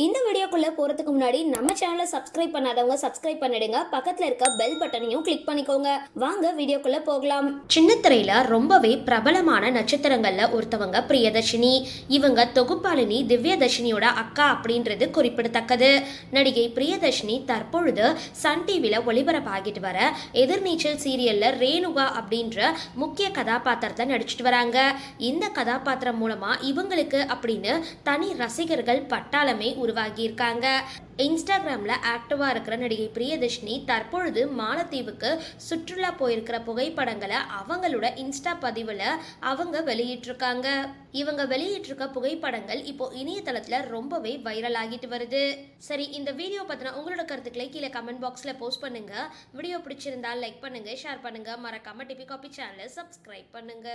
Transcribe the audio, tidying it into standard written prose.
இந்த வீடியோக்குள்ள போறதுக்கு முன்னாடி நம்ம சேனலை சப்ஸ்கிரைப் பண்ணாதவங்க சப்ஸ்கிரைப் பண்ணிடுங்க, பக்கத்துல இருக்க பெல் பட்டனையும் கிளிக் பண்ணிக்கோங்க. வாங்க வீடியோக்குள்ள போகலாம். சின்ன திரையில ரொம்பவே பிரபலமான நட்சத்திரங்கள்ல ஒருத்தவங்க பிரியதர்ஷினி. இவங்க தொகுப்பாளினி திவ்யதர்ஷினியோட அக்கா அப்படின்றது குறிப்பிடத்தக்கது. நடிகை பிரியதர்ஷினி தற்பொழுது சன் டிவில ஒளிபரப்பாகிட்டு வர எதிர்நீச்சல் சீரியல்ல ரேணுகா அப்படின்ற முக்கிய கதாபாத்திரத்தை நடிச்சிட்டு வராங்க. இந்த கதாபாத்திரம் மூலமா இவங்களுக்கு அப்படின்னு தனி ரசிகர்கள் பட்டாளமே உருவாகி இருக்காங்க. இன்ஸ்டாகிராம்ல ஆக்டிவா இருக்கிற நடிகை பிரியதர்ஷினி தற்பொழுது மாலத்தீவுக்கு சுற்றுலா போயிருக்கிற புகைப்படங்களை அவங்களோட இன்ஸ்டா பதிவுல அவங்க வெளியிட்டிருக்காங்க. இவங்க வெளியிட்டிருக்க புகைப்படங்கள் இப்போ இணையதளத்துல ரொம்பவே வைரல் ஆகிட்டு வருது. சரி, இந்த வீடியோ பத்தின உங்களோட கருத்துக்களை கீழே கமெண்ட் பாக்ஸ்ல போஸ்ட் பண்ணுங்க. வீடியோ பிடிச்சிருந்தா லைக் பண்ணுங்க, ஷேர் பண்ணுங்க, மறக்காம டிபி காபி சேனலை சப்ஸ்கிரைப் பண்ணுங்க.